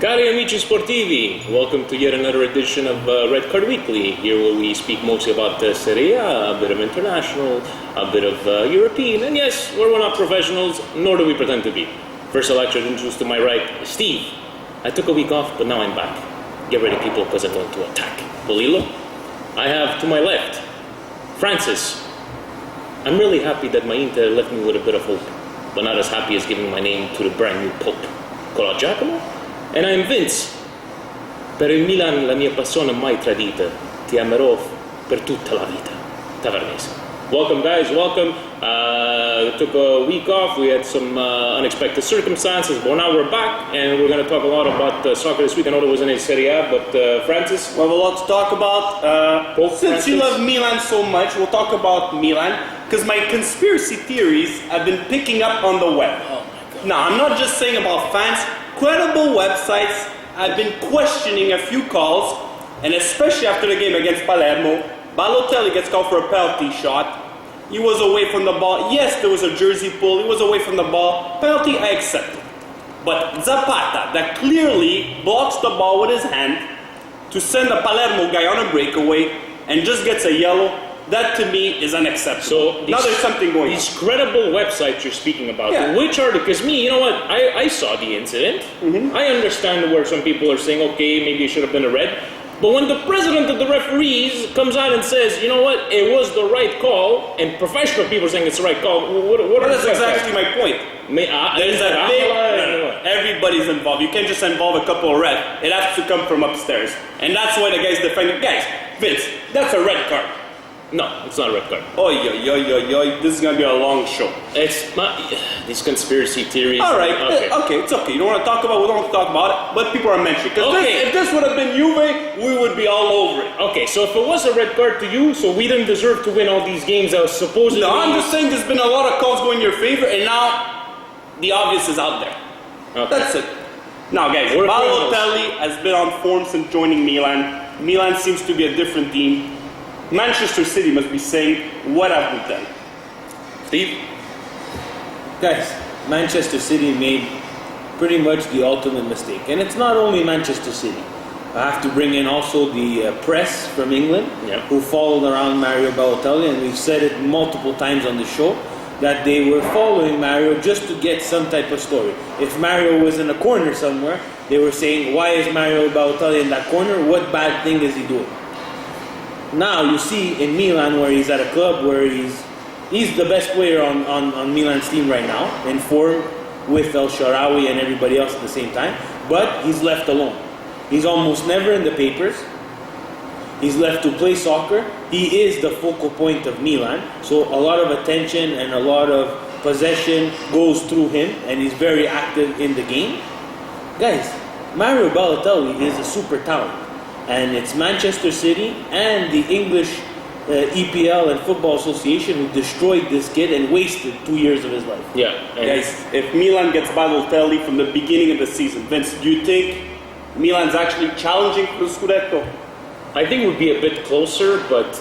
Cari amici sportivi, welcome to yet another edition of Red Card Weekly, here where we speak mostly about Serie A bit of international, a bit of European, and yes, we're not professionals, nor do we pretend to be. First I'd like to introduce to my right, Steve. I took a week off, but now I'm back. Get ready, people, because I'm going to attack. Polillo. I have to my left, Francis. I'm really happy that my Inter left me with a bit of hope, but not as happy as giving my name to the brand new Pope. Cola Giacomo. And I'm Vince. Per il Milan la mia passione mai tradita. Ti amerò per tutta la vita. Tavernese. Welcome, guys. Welcome. Took a week off. We had some unexpected circumstances, but now we're back, and we're going to talk a lot about soccer this week. I know there wasn't any Serie A, but Francis? We have a lot to talk about. Since you love Milan so much, we'll talk about Milan, because my conspiracy theories have been picking up on the web. Oh my God. Now, I'm not just saying about fans. Credible websites have been questioning a few calls, and especially after the game against Palermo, Balotelli gets called for a penalty shot. He was away from the ball. Yes, there was a jersey pull. He was away from the ball. Penalty, I accept it. But Zapata, that clearly blocks the ball with his hand to send a Palermo guy on a breakaway and just gets a yellow, that to me is unacceptable. So now there's something going on. These credible websites you're speaking about, Yeah. which are, because me, you know what, I saw the incident. I understand where some people are saying, okay, maybe it should have been a red. But when the president of the referees comes out and says, you know what, it was the right call, and professional people are saying it's the right call, what are That's the exactly my point. There's a big, everybody's involved. You can't just involve a couple of refs. It has to come from upstairs. And that's why the guy's defending. Guys, Vince, that's a red card. No, it's not a red card. Oi, oi, oi, oi, oi. This is going to be a long show. It's not, these conspiracy theories. All right, Okay. it's okay. You don't want to talk about it, we don't want to talk about it, but people are mentioning. Because Okay. if this would have been Juve, we would be all over it. Okay, so if it was a red card to you, so we didn't deserve to win all these games that was supposedly... No, I'm just saying there's been a lot of calls going in your favor, and now the obvious is out there. Okay. That's it. Now, guys, We're Balotelli has been on form since joining Milan. Milan seems to be a different team. Manchester City must be saying, what have we done? Steve? Guys, Manchester City made pretty much the ultimate mistake. And it's not only Manchester City. I have to bring in also the press from England, Yeah. who followed around Mario Balotelli, and we've said it multiple times on the show, that they were following Mario just to get some type of story. If Mario was in a corner somewhere, they were saying, why is Mario Balotelli in that corner? What bad thing is he doing? Now you see in Milan, where he's at a club where he's the best player on Milan's team right now, in form with El Shaarawy and everybody else at the same time, but he's left alone. He's almost never in the papers. He's left to play soccer. He is the focal point of Milan, so a lot of attention and a lot of possession goes through him, and he's very active in the game. Guys, Mario Balotelli is a super talent. And it's Manchester City and the English EPL and Football Association who destroyed this kid and wasted 2 years of his life. Yeah. Guys, if Milan gets Balotelli from the beginning of the season, Vince, do you think Milan's actually challenging for the Scudetto? I think it would be a bit closer, but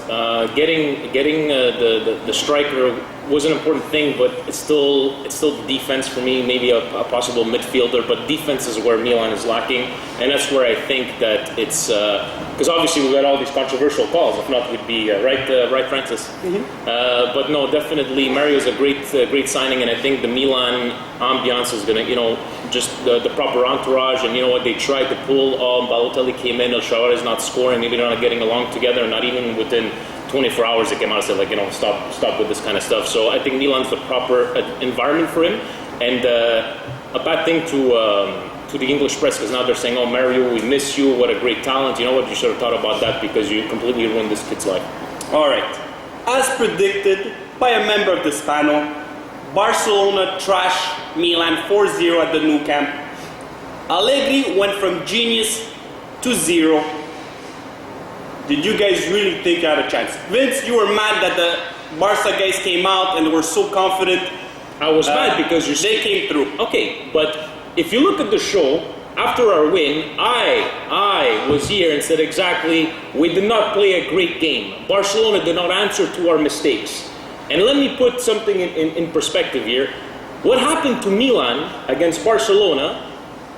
getting the striker was an important thing, but it's still the defense for me, maybe a possible midfielder, but defense is where Milan is lacking, and that's where I think that it's, because obviously we got all these controversial calls, if not we'd be, right Francis? But no, definitely Mario's a great signing, and I think the Milan ambiance is going to, just the proper entourage, and you know what, they tried to pull, Balotelli came in, El Shaarawy is not scoring, maybe they're not getting along together, not even within 24 hours they came out and said, stop with this kind of stuff. So I think Milan's the proper environment for him, and a bad thing to the English press, because now they're saying, oh Mario, we miss you, what a great talent. You know what, you should have thought about that, because you completely ruined this kid's life. Alright, as predicted by a member of this panel, Barcelona trashed Milan 4-0 at the Nou Camp. Allegri went from genius to zero. Did you guys really think you had a chance? Vince, you were mad that the Barca guys came out and they were so confident. I was mad because they came through. Okay, but if you look at the show, after our win, I was here and said exactly, we did not play a great game. Barcelona did not answer to our mistakes. And let me put something in perspective here. What happened to Milan against Barcelona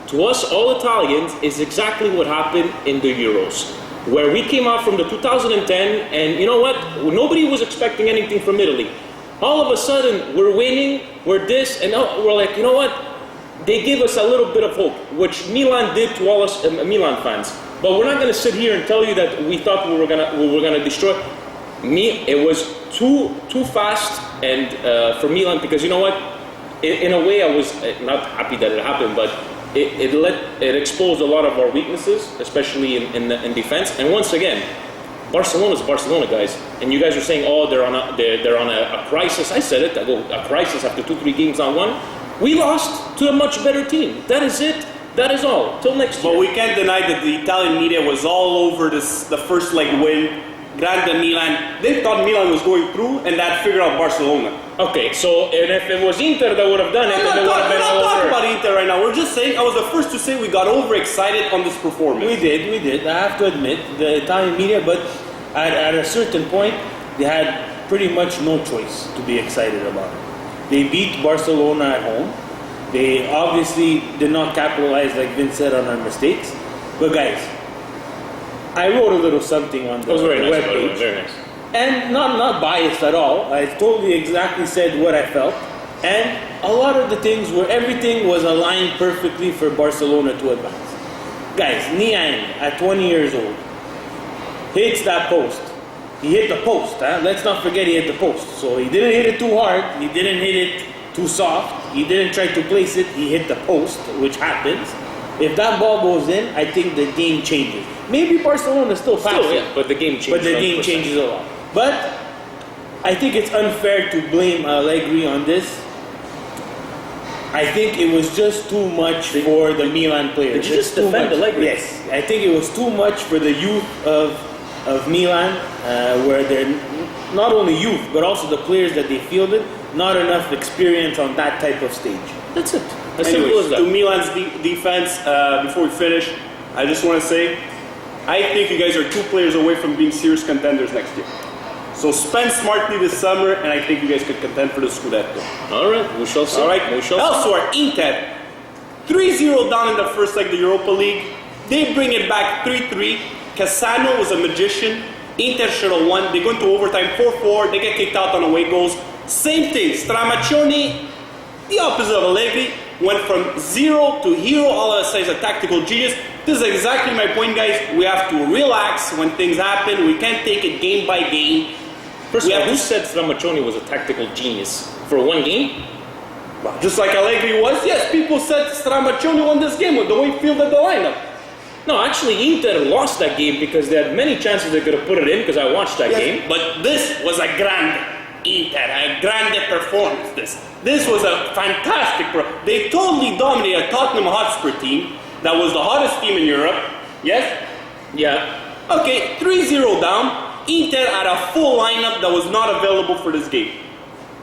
to us, all Italians, is exactly what happened in the Euros, where we came out from the 2010, and you know what? Nobody was expecting anything from Italy. All of a sudden, we're winning, we're this, and now we're like, you know what? They gave us a little bit of hope, which Milan did to all us Milan fans. But we're not going to sit here and tell you that we thought we were gonna destroy. It was too fast, and for Milan, because you know what? In a way, I was not happy that it happened, but it exposed a lot of our weaknesses, especially in defense. And once again, Barcelona's Barcelona, guys. And you guys are saying, oh, they're on a crisis. I said it. I go, a crisis after 2-3 games on one. We lost to a much better team. That is it. That is all. Till next year. But we can't deny that the Italian media was all over the first leg win. Grande Milan. They thought Milan was going through, and that figured out Barcelona. Okay, so and if it was Inter that would have done it, then they would have been all We're not talking over. about Inter right now. We're just saying, I was the first to say we got overexcited on this performance. We did. I have to admit, the Italian media, but at a certain point, they had pretty much no choice to be excited about it. They beat Barcelona at home. They obviously did not capitalize, like Vince said, on our mistakes. But guys, I wrote a little something on the It was very nice, by the way, webpage. very nice. And not biased at all. I totally exactly said what I felt. And a lot of the things where everything was aligned perfectly for Barcelona to advance. Guys, Niang, at 20 years old, hits that post. He hit the post. Let's not forget he hit the post. So he didn't hit it too hard. He didn't hit it too soft. He didn't try to place it. He hit the post, which happens. If that ball goes in, I think the game changes. Maybe Barcelona still passes. Still, yeah, but the game changes. But the game 100%. changes a lot. But I think it's unfair to blame Allegri on this. I think it was just too much for the Milan players. Did you just It's too defend much. Allegri? Yes. I think it was too much for the youth of Milan, where they're not only youth, but also the players that they fielded, not enough experience on that type of stage. That's it. As simple as Anyways, that. to Milan's defense, before we finish, I just want to say, I think you guys are 2 players away from being serious contenders next year. So spend smartly this summer, and I think you guys could contend for the Scudetto. All right, we shall see. All right. We shall see. Elsewhere, Inter, 3-0 down in the first leg of the Europa League. They bring it back 3-3. Cassano was a magician. Inter should have won. They go into overtime 4-4. They get kicked out on away goals. Same thing. Stramaccioni, the opposite of Allegri, went from 0 to hero. All of a sudden, he's a tactical genius. This is exactly my point, guys. We have to relax when things happen. We can't take it game by game. First We of all, have who to- said Stramaccioni was a tactical genius for one game? Just like Allegri was, yes, people said Stramaccioni won this game with the way he fielded the lineup. No, actually, Inter lost that game because they had many chances they could have put it in. Because I watched that game. But this was a grande Inter, a grande performance. This was a fantastic. They totally dominated a Tottenham Hotspur team that was the hottest team in Europe. Yes. Yeah. Okay, 3-0 down. Inter had a full lineup that was not available for this game.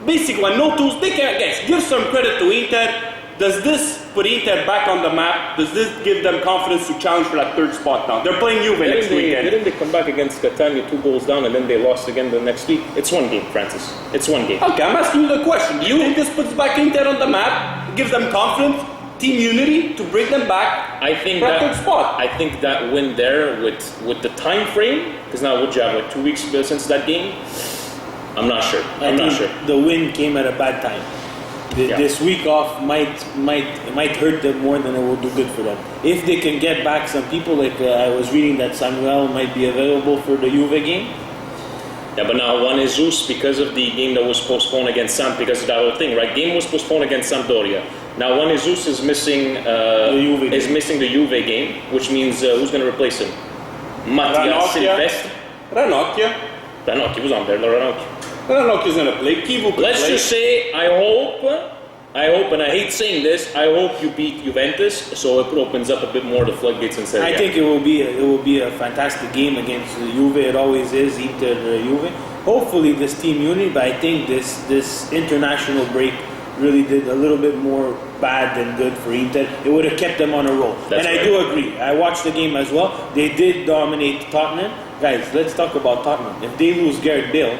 Basically, when no tools, they can't. Guys, give some credit to Inter. Does this put Inter back on the map? Does this give them confidence to challenge for that 3rd spot now? They're playing Juve next weekend. Didn't they come back against Catania 2 goals down and then they lost again the next week? It's one game, Francis. It's one game. Okay, I'm asking you the question. Do you think this puts back Inter on the map? Gives them confidence, team unity to bring them back? I think for a that 3rd spot. I think that win there with the time frame, because now would you have like 2 weeks since that game? I'm not sure. I'm not sure. The win came at a bad time. Yeah. This week off might hurt them more than it will do good for them. If they can get back some people, like I was reading that Samuel might be available for the Juve game. Yeah, but now Juan Jesus, because of the game that was postponed against because of that whole thing, right? Game was postponed against Sampdoria. Now Juan Jesus is missing the Juve game, which means who's going to replace him? Mattia Ranocchia. Silvestri. Ranocchia. Ranocchia was on there. Ranocchia. Ranocchia's gonna play. Kivu could Let's play. just say I hope, and I hate saying this, I hope you beat Juventus, so it opens up a bit more the floodgates in Serie A. I think it will be a fantastic game against Juve. It always is, Inter Juve. Hopefully this team unity, but I think this international break really did a little bit more bad than good for Inter. It would have kept them on a roll. That's I right. do agree. I watched the game as well. They did dominate Tottenham. Guys, let's talk about Tottenham. If they lose Gareth Bale,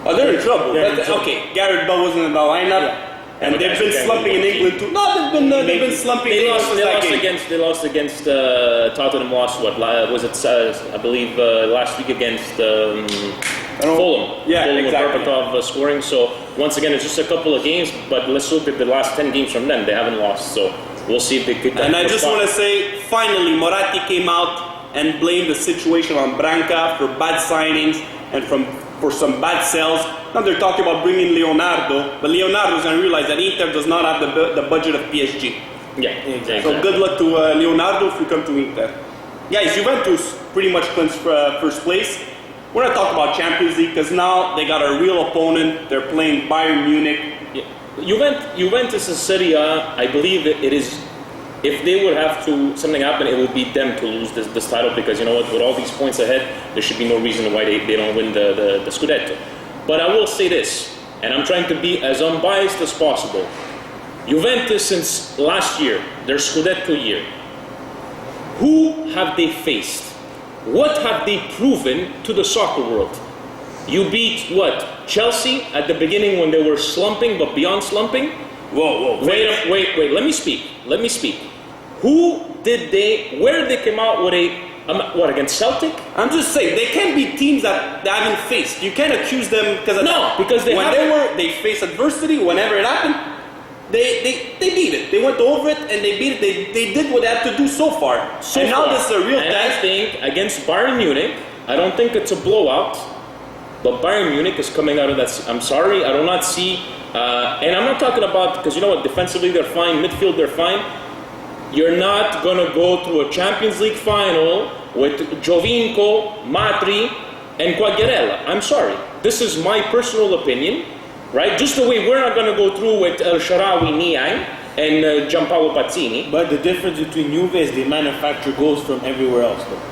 Oh, they're in trouble. They're in But, trouble. okay, Gareth Bale wasn't in the lineup. And they've been slumping in England too. No, they've been slumping in England since that game. They lost against Tottenham. Lost what? Was it? I believe last week against Fulham. Yeah, Fulham exactly. with Berbatov scoring. So once again, it's just a couple of games. But let's look at the last 10 games from them. They haven't lost. So we'll see if they could. And I just want to say, finally, Moratti came out and blamed the situation on Branca for bad signings and for some bad sales. Now they're talking about bringing Leonardo, but Leonardo's going to realize that Inter does not have the budget of PSG. Yeah, exactly. So good luck to Leonardo if you come to Inter. Guys, Juventus pretty much clinched first place. We're going to talk about Champions League because now they got a real opponent. They're playing Bayern Munich. Yeah. Juventus is Serie A. I believe it is. If they would have to something happen, it would be them to lose this title because you know what? With all these points ahead, there should be no reason why they don't win the Scudetto. But I will say this, and I'm trying to be as unbiased as possible. Juventus since last year, their Scudetto year, who have they faced? What have they proven to the soccer world? You beat what? Chelsea at the beginning when they were slumping, but beyond slumping? Whoa. Wait, let me speak. Where did they come out with what, against Celtic? I'm just saying, they can't be teams that they haven't faced. You can't accuse them because they faced adversity, whenever it happened, they beat it. They went over it and they beat it. They did what they had to do so far. Now this is a real test. I think against Bayern Munich, I don't think it's a blowout, but Bayern Munich is coming out of that. I'm sorry, I do not see, and I'm not talking about, because you know what, defensively they're fine, midfield they're fine. You're not going to go through a Champions League final with Giovinco, Matri, and Quagliarella. I'm sorry. This is my personal opinion, right? Just the way we're not going to go through with El Shaarawy, Niang, and Gianpaolo Pazzini. But the difference between Juve is they manufacture goals from everywhere else, though.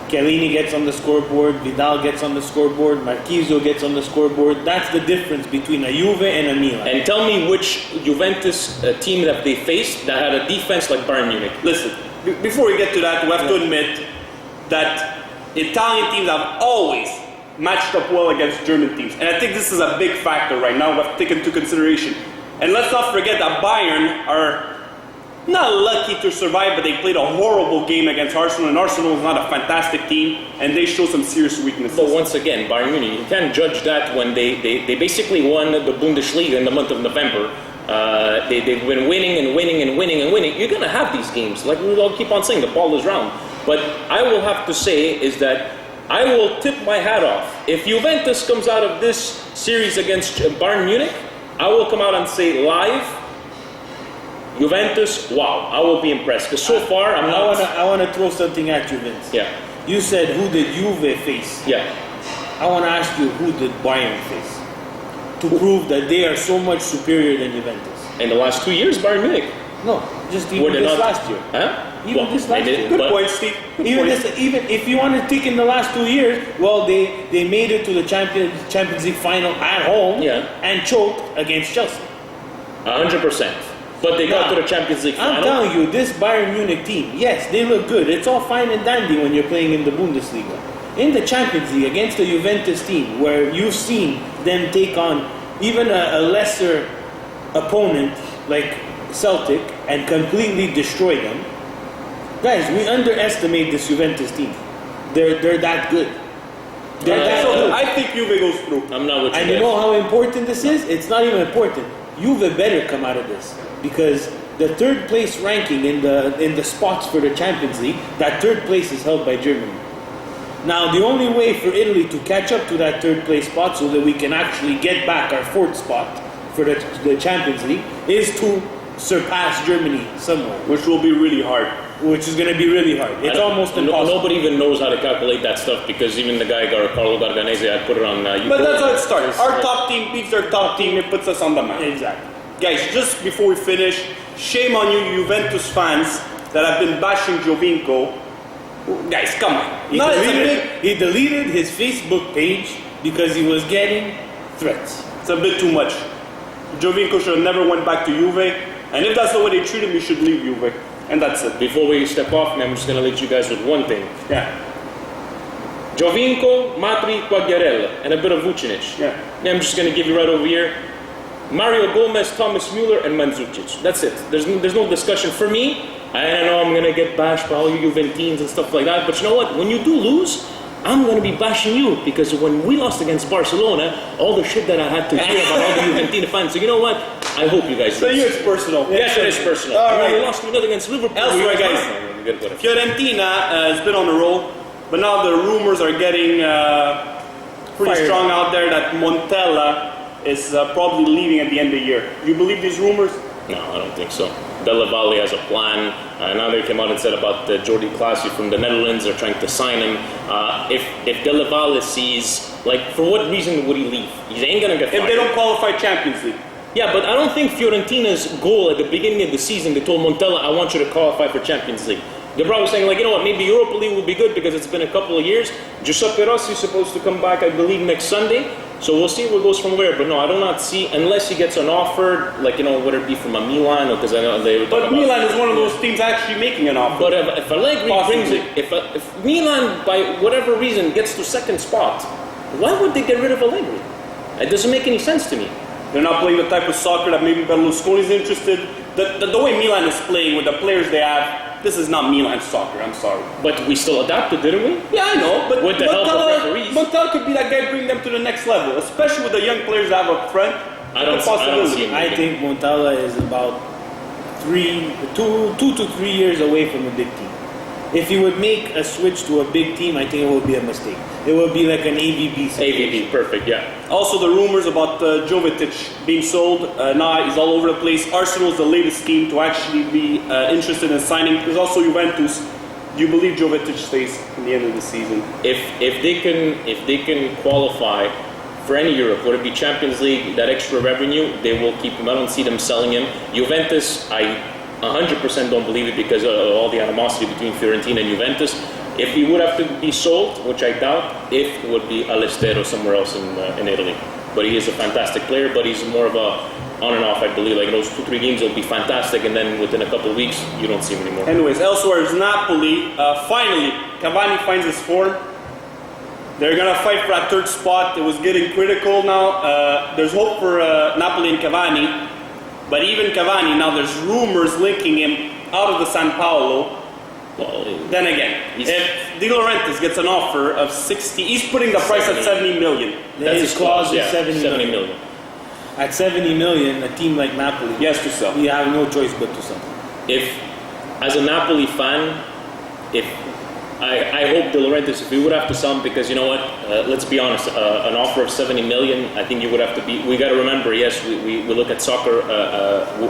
Chiellini gets on the scoreboard, Vidal gets on the scoreboard, Marchisio gets on the scoreboard. That's the difference between a Juve and a Milan. And tell me which Juventus team that they faced that had a defense like Bayern Munich. Listen, before we get to that, we have to admit that Italian teams have always matched up well against German teams. And I think this is a big factor right now we have to take into consideration. And let's not forget that Bayern are not lucky to survive, but they played a horrible game against Arsenal, and Arsenal is not a fantastic team, and they show some serious weaknesses. But once again, Bayern Munich, you can't judge that when they basically won the Bundesliga in the month of November. They've been winning. You're going to have these games. Like we all keep on saying, the ball is round. But I will have to say is that I will tip my hat off. If Juventus comes out of this series against Bayern Munich, I will come out and say live, Juventus, wow, I will be impressed. Because so far, I want to throw something at you, Vince. Yeah. You said, who did Juve face? Yeah. I want to ask you, who did Bayern face? To prove that they are so much superior than Juventus. In the last 2 years, Bayern Munich. No, just even this last year. Huh? Even this last year. Good point, Steve. Even if you want to take in the last 2 years, well, they made it to the Champions League final at home and choked against Chelsea. 100%. But they got to the Champions League final. I'm telling you, this Bayern Munich team, yes, they look good. It's all fine and dandy when you're playing in the Bundesliga. In the Champions League, against the Juventus team, where you've seen them take on even a lesser opponent like Celtic and completely destroy them, guys, we underestimate this Juventus team. They're that good. They're that good. I think Juve goes through. I'm not with you. And you know how important this is? It's not even important. Juve better come out of this. Because the third place ranking in the spots for the Champions League, that third place is held by Germany. Now, the only way for Italy to catch up to that third place spot so that we can actually get back our fourth spot for the Champions League is to surpass Germany somewhere. Which will be really hard. Which is going to be really hard. It's almost impossible. Nobody even knows how to calculate that stuff because even the guy, Carlo Garganese, I put it on YouTube. But that's how it starts. Our top team beats their top team, it puts us on the map. Exactly. Guys, just before we finish, shame on you Juventus fans that have been bashing Giovinco. Guys, come on. He deleted his Facebook page because he was getting threats. It's a bit too much. Giovinco should have never went back to Juve. And if that's the way they treat him, he should leave Juve. And that's it. Before we step off, I'm just going to leave you guys with one thing. Yeah. Giovinco, Matri, Quagliarella, and a bit of Vucinic. Yeah. I'm just going to give you right over here. Mario Gomez, Thomas Muller, and Mandzukic. That's it. There's no discussion. For me, I know I'm going to get bashed by all you Juventines and stuff like that, but you know what? When you do lose, I'm going to be bashing you, because when we lost against Barcelona, all the shit that I had to hear about all the Juventina fans. So you know what? I hope you guys So lose. you, it's personal. Yes, it is personal. All And when right. we lost 2-0 against Liverpool. Elsewhere, we were guys. fine. Good, whatever. Fiorentina has been on a roll, but now the rumors are getting pretty Fired. strong out there that Montella is probably leaving at the end of the year. You believe these rumors? No, I don't think so. Della Valle has a plan. Now they came out and said about Jordi Clasie from the Netherlands. They're trying to sign him. If Della Valle sees, like, for what reason would he leave? He ain't gonna get fired. If they don't qualify Champions League. Yeah, but I don't think Fiorentina's goal at the beginning of the season, they told Montella, I want you to qualify for Champions League. They're probably saying, like, you know what, maybe Europa League will be good because it's been a couple of years. Giuseppe Rossi is supposed to come back, I believe, next Sunday. So we'll see what goes from where. But no, I do not see, unless he gets an offer, like, you know, whether it be from a Milan, or because I know they were talking But about- Milan is one of those teams actually making an offer. But if Allegri Possibly. brings it, if Milan, by whatever reason, gets to second spot, why would they get rid of Allegri? It doesn't make any sense to me. They're not playing the type of soccer that maybe Berlusconi's interested. The way Milan is playing with the players they have, this is not Milan soccer, I'm sorry. But we still adapted, didn't we? Yeah, I know, but With the help of referees. Montella could be that guy, bring them to the next level, especially with the young players that have up front. I don't see him. I think Montella is about 2 to 3 years away from a big team. If he would make a switch to a big team, I think it would be a mistake. It would be like an AVB situation. AVB, perfect, yeah. Also, the rumors about Jovetic being sold, now he's all over the place. Arsenal's the latest team to actually be interested in signing. There's also Juventus. Do you believe Jovetic stays in the end of the season? If they can qualify for any Europe, whether it be Champions League, that extra revenue, they will keep him. I don't see them selling him. Juventus, I 100% don't believe it because of all the animosity between Fiorentina and Juventus. If he would have to be sold, which I doubt, it would be Allestero somewhere else in Italy. But he is a fantastic player, but he's more of a on and off, I believe. Like in those 2-3 games, he'll be fantastic, and then within a couple of weeks, you don't see him anymore. Anyways, elsewhere is Napoli. Finally, Cavani finds his form. They're going to fight for that third spot. It was getting critical now. There's hope for Napoli and Cavani. But even Cavani, now there's rumors linking him out of the San Paolo. Well, Then again, if De Laurentiis gets an offer of 60, he's putting the price at 70 million. that's His his clause clause, is yeah, 70 70 million. million. At 70 million, a team like Napoli, He has to sell. you have no choice but to sell. If, as a Napoli fan, if I hope De Laurentiis, if we would have to sell him, because you know what, let's be honest, an offer of 70 million, I think you would have to be, we got to remember, yes, we look at soccer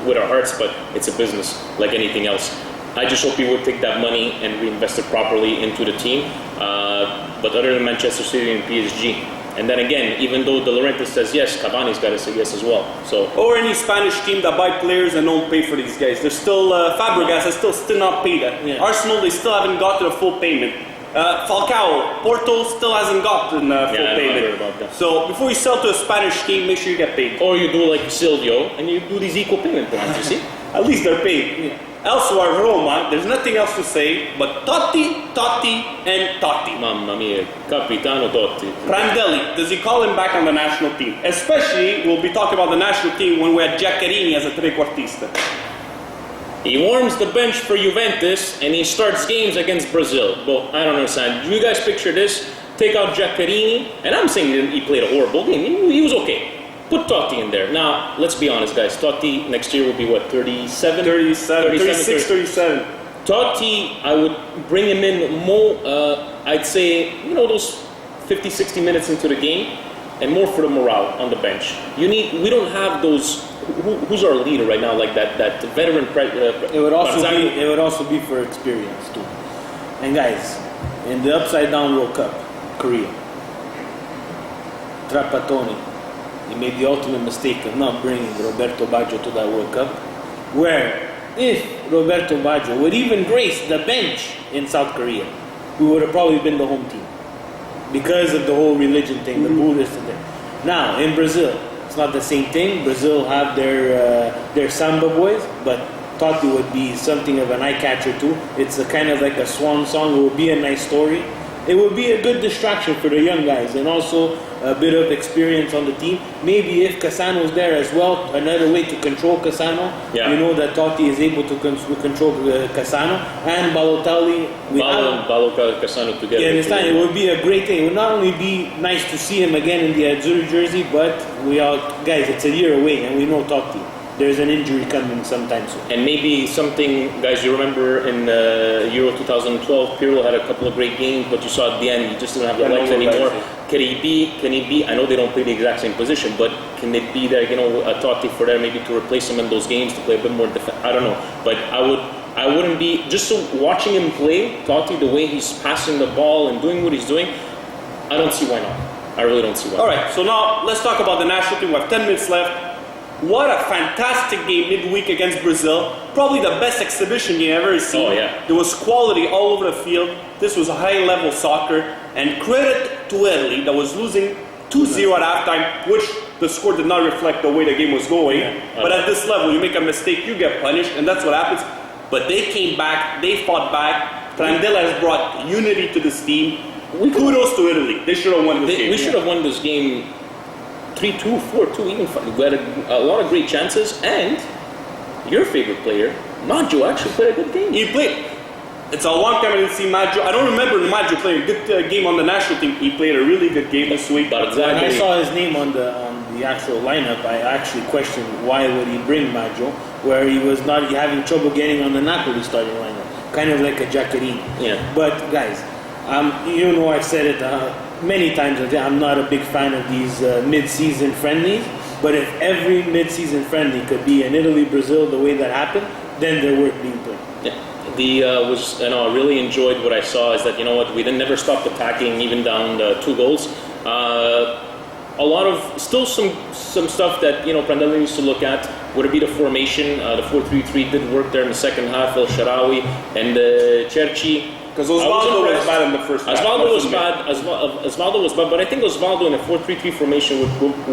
with our hearts, but it's a business like anything else. I just hope he would take that money and reinvest it properly into the team. But other than Manchester City and PSG, and then again, even though De Laurentiis says yes, Cavani's got to say yes as well. So Or any Spanish team that buy players and don't pay for these guys. They're still, Fabregas has still not paid that. Yeah. Arsenal, they still haven't gotten a full payment. Falcao, Porto still hasn't gotten full I heard payment. about that. So before you sell to a Spanish team, make sure you get paid. or you do like Silvio and you do these equal payment plans. You see? At least they're paid. Elsewhere, Roma, there's nothing else to say but Totti, Totti, and Totti. Mamma mia, Capitano Totti. Prandelli, does he call him back on the national team? Especially, we'll be talking about the national team when we had Giaccherini as a trequartista. He warms the bench for Juventus and he starts games against Brazil. Well, I don't understand. Do you guys picture this? Take out Giaccherini, and I'm saying he played a horrible game. He was okay. Put Totti in there. Now, let's be honest, guys. Totti next year will be what, 37? 36, 37. Totti, I would bring him in more, I'd say, you know, those 50, 60 minutes into the game, and more for the morale on the bench. We don't have those, who's our leader right now, like that veteran, It would also be for experience too. And guys, in the upside down World Cup, Korea, Trapattoni, he made the ultimate mistake of not bringing Roberto Baggio to that World Cup, where if Roberto Baggio would even grace the bench in South Korea, we would have probably been the home team because of the whole religion thing, the Buddhist thing. Now in Brazil, it's not the same thing. Brazil have their samba boys, but Totti would be something of an eye catcher too. It's a kind of like a swan song. It would be a nice story. it would be a good distraction for the young guys and also a bit of experience on the team. Maybe if Cassano's there as well, another way to control Cassano. Yeah. You know that Totti is able to control Cassano and Balotelli. Cassano together. You understand? It would be a great thing. It would not only be nice to see him again in the Azzurri jersey, but guys, it's a year away and we know Totti. There's an injury coming sometime soon. And maybe something, guys, you remember in Euro 2012, Pirlo had a couple of great games, but you saw at the end he just didn't have the legs anymore. Can he be, I know they don't play the exact same position, but can it be that, a Totti for there maybe to replace him in those games to play a bit more I don't know. But I wouldn't be, just so watching him play, Totti, the way he's passing the ball and doing what he's doing, I don't see why not. I really don't see why. All right, so now let's talk about the national team. We have 10 minutes left. What a fantastic game midweek against Brazil. Probably the best exhibition you ever seen. Oh, yeah. There was quality all over the field. This was high-level soccer. And credit to Italy that was losing 2-0 at halftime, which the score did not reflect the way the game was going. Yeah. But at this level, you make a mistake, you get punished, and that's what happens. But they came back, they fought back. Prandelli has brought unity to this team. Kudos to Italy. They should have won this game. We should have won this game 3-2, 4-2, even 5. We had a lot of great chances, and your favorite player, Maggio, actually played a good game. He played. It's a long time I didn't see Maggio. I don't remember Maggio playing a good game on the national team. He played a really good game this week. But When I exactly. saw his name on the actual lineup, I actually questioned why would he bring Maggio, where he was not having trouble getting on the Napoli starting lineup, kind of like a Giaccherini. Yeah. But guys, I've said it many times. I'm not a big fan of these mid-season friendlies. But if every mid-season friendly could be in Italy, Brazil, the way that happened, then they're worth being played. Yeah. I really enjoyed what I saw is that, we never stopped attacking, even down 2 goals. A lot of, still some stuff that, Prandelli needs to look at. Would it be the formation? The 4-3-3 did work there in the second half. El Shaarawy and Cerci. Because Osvaldo was bad in the first half. Osvaldo was bad, but I think Osvaldo in a 4-3-3 formation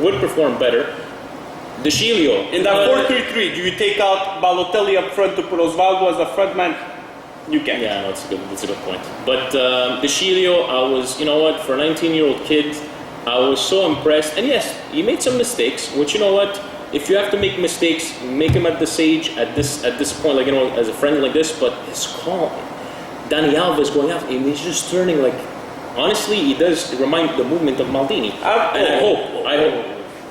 would perform better. De Sciglio. In that 4-3-3, do you take out Balotelli up front to put Osvaldo as a front man? You can. Yeah, no, that's a good point. But De Sciglio, I was, for a 19-year-old kid, I was so impressed. And yes, he made some mistakes, which, if you have to make mistakes, make them at this age, at this point, as a friend like this, but his call, Dani Alves going out, and he's just turning honestly, he does remind the movement of Maldini. I hope.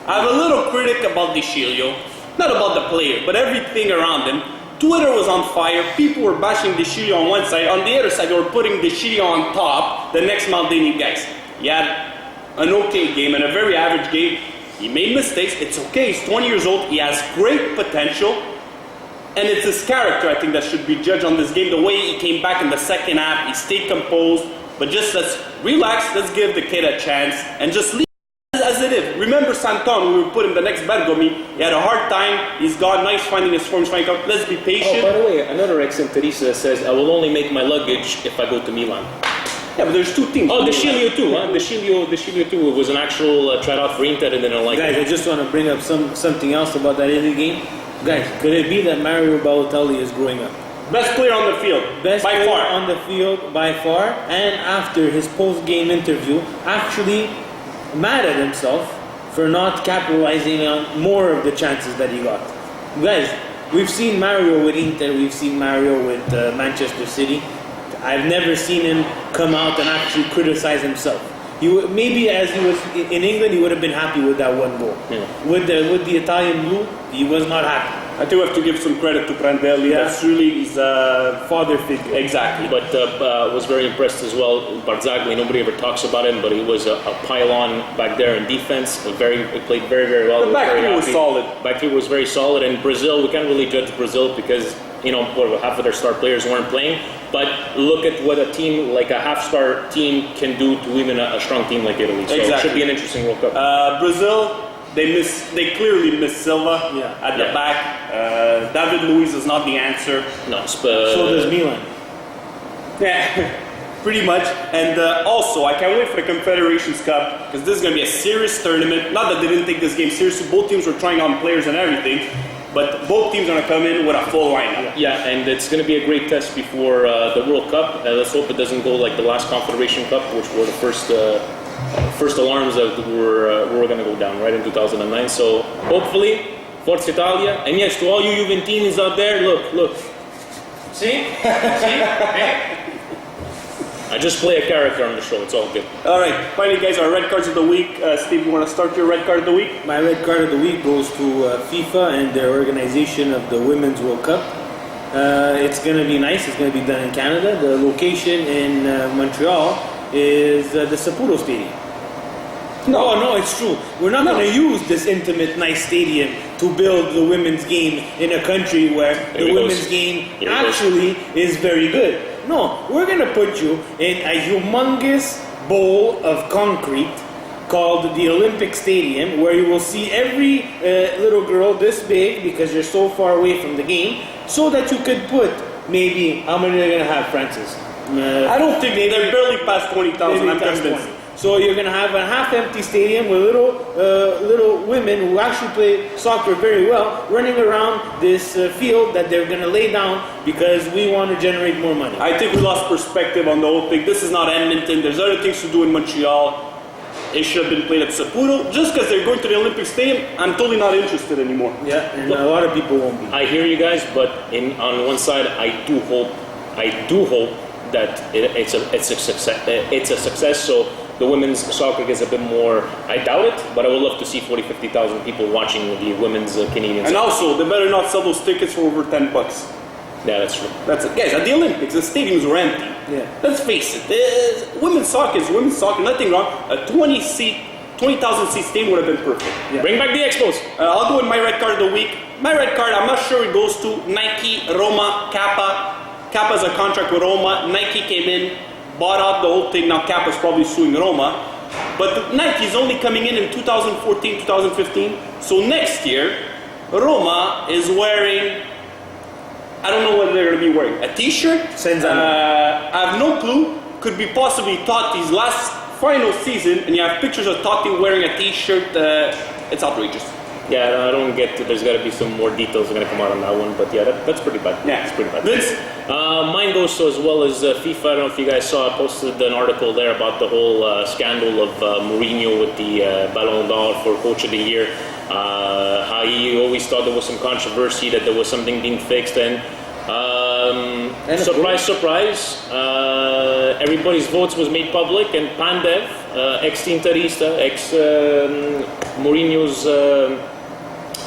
I have a little critic about De Sciglio, not about the player, but everything around him. Twitter was on fire. People were bashing De Sciglio on one side. On the other side, they were putting De Sciglio on top, the next Maldini guys. He had an okay game and a very average game. He made mistakes. It's okay. He's 20 years old. He has great potential. And it's his character, I think, that should be judged on this game. The way he came back in the second half, he stayed composed. But just let's relax. Let's give the kid a chance and just leave as it is. Remember Santon, we put him the next Bergomi. He had a hard time. He's got nice finding his form. Let's be patient. Oh, by the way, another ex-Interista says, I will only make my luggage if I go to Milan. Yeah, but there's 2 teams. Oh, De Sciglio too, huh? De Sciglio too was an actual tryout for Inter and they don't like Guys, it. I just want to bring up something else about that Italy game. Guys, could it be that Mario Balotelli is growing up? Best player on the field. Best by player far. on the field by far, and after his post-game interview, actually mad at himself for not capitalizing on more of the chances that he got. Guys, we've seen Mario with Inter, we've seen Mario with Manchester City. I've never seen him come out and actually criticize himself. Maybe as he was in England, he would have been happy with that 1 goal. Yeah. With the Italian blue, he was not happy. I think we have to give some credit to Prandelli. Yeah. That's really his Father figure. exactly. But was very impressed as well. Barzagli, nobody ever talks about him, but he was a pylon back there in defense. He played very, very well. The back Very three was happy. solid. Back three was very solid. And Brazil, we can't really judge Brazil because half of their star players weren't playing. But look at what a team like a half-star team can do to even a strong team like Italy. So it should be an interesting World Cup. Brazil, they clearly miss Silva at the back. David Luiz is not the answer. No, So does Milan. Yeah, pretty much. And also, I can't wait for the Confederations Cup because this is going to be a serious tournament. Not that they didn't take this game seriously. Both teams were trying on players and everything. But both teams are going to come in with a full lineup. Yeah, and it's going to be a great test before the World Cup. Let's hope it doesn't go like the last Confederation Cup, which were the first alarms that were going to go down right in 2009. So hopefully, Forza Italia. And yes, to all you Juventines out there, look. See? Hey? I just play a character on the show. It's all good. All right, finally, guys, our red cards of the week. Steve, you want to start your red card of the week? My red card of the week goes to FIFA and their organization of the Women's World Cup. It's going to be nice. It's going to be done in Canada. The location in Montreal is the Saputo Stadium. No, it's true. We're not going to use this intimate, nice stadium to build the women's game in a country where the women's game actually is very good. No, we're going to put you in a humongous bowl of concrete called the Olympic Stadium, where you will see every little girl this big because you're so far away from the game, so that you could put maybe, how many are they going to have, Francis? I don't think they're barely past 20,000. I'm convinced. So you're going to have a half-empty stadium with little women who actually play soccer very well running around this field that they're going to lay down because we want to generate more money. I think we lost perspective on the whole thing. This is not Edmonton. There's other things to do in Montreal. It should have been played at Saputo. Just because they're going to the Olympic Stadium, I'm totally not interested anymore. Yeah, and a lot of people won't be. I hear you guys, but on one side, I do hope that it's a success. So the women's soccer gets a bit more. I doubt it, but I would love to see 50,000 people watching the women's Canadian. And also, they better not sell those tickets for over $10. Yeah, that's true. That's it, guys. At the Olympics, the stadiums were empty. Yeah. Let's face it. Women's soccer is women's soccer. Nothing wrong. A 20,000 seat stadium would have been perfect. Yeah. Bring back the Expos. I'll go with my red card of the week. My red card, I'm not sure it goes to Nike, Roma, Kappa. Kappa's a contract with Roma. Nike came in, bought out the whole thing. Now Kappa's probably suing Roma. But Nike's only coming in 2014, 2015. So next year, Roma is wearing, I don't know what they're going to be wearing. A t-shirt? I have no clue. Could be possibly Totti's last final season, and you have pictures of Totti wearing a t-shirt. It's outrageous. Yeah, I don't get. There's got to be some more details that are going to come out on that one, but yeah, that's pretty bad. Yeah, it's pretty bad. Vince? Mine goes to as well as FIFA. I don't know if you guys saw. I posted an article there about the whole scandal of Mourinho with the Ballon d'Or for Coach of the Year. How he always thought there was some controversy, that there was something being fixed, and surprise, everybody's votes was made public, and Pandev, ex-Team Tarista, Mourinho's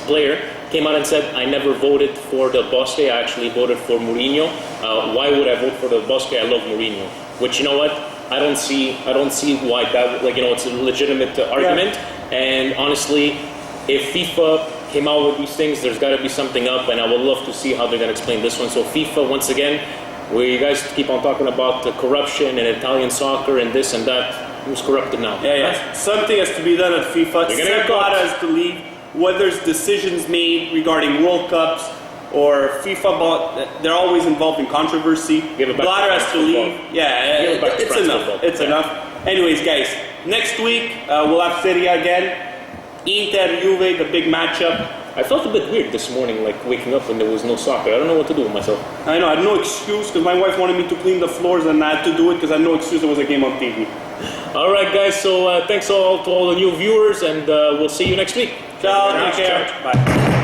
player, came out and said, I never voted for the Bosque, I actually voted for Mourinho. Why would I vote for the Bosque? I love Mourinho. Which, you know what, I don't see why that, it's a legitimate argument. Yeah. And honestly, if FIFA came out with these things, there's got to be something up, and I would love to see how they're going to explain this one. So FIFA, once again, where you guys keep on talking about the corruption and Italian soccer and this and that, who's corrupted now? Yeah. Something has to be done at FIFA. Sepp Blatter has to leave. Whether there's decisions made regarding World Cups or FIFA, they're always involved in controversy. Blatter has to leave. Yeah, it's enough. It's enough. Anyways, guys, next week we'll have Serie A again. Inter, Juve, the big matchup. I felt a bit weird this morning, waking up when there was no soccer. I don't know what to do with myself. I know, I had no excuse because my wife wanted me to clean the floors and I had to do it because I had no excuse there was a game on TV. All right, guys, so thanks to all the new viewers, and we'll see you next week. Ciao, take care. Bye.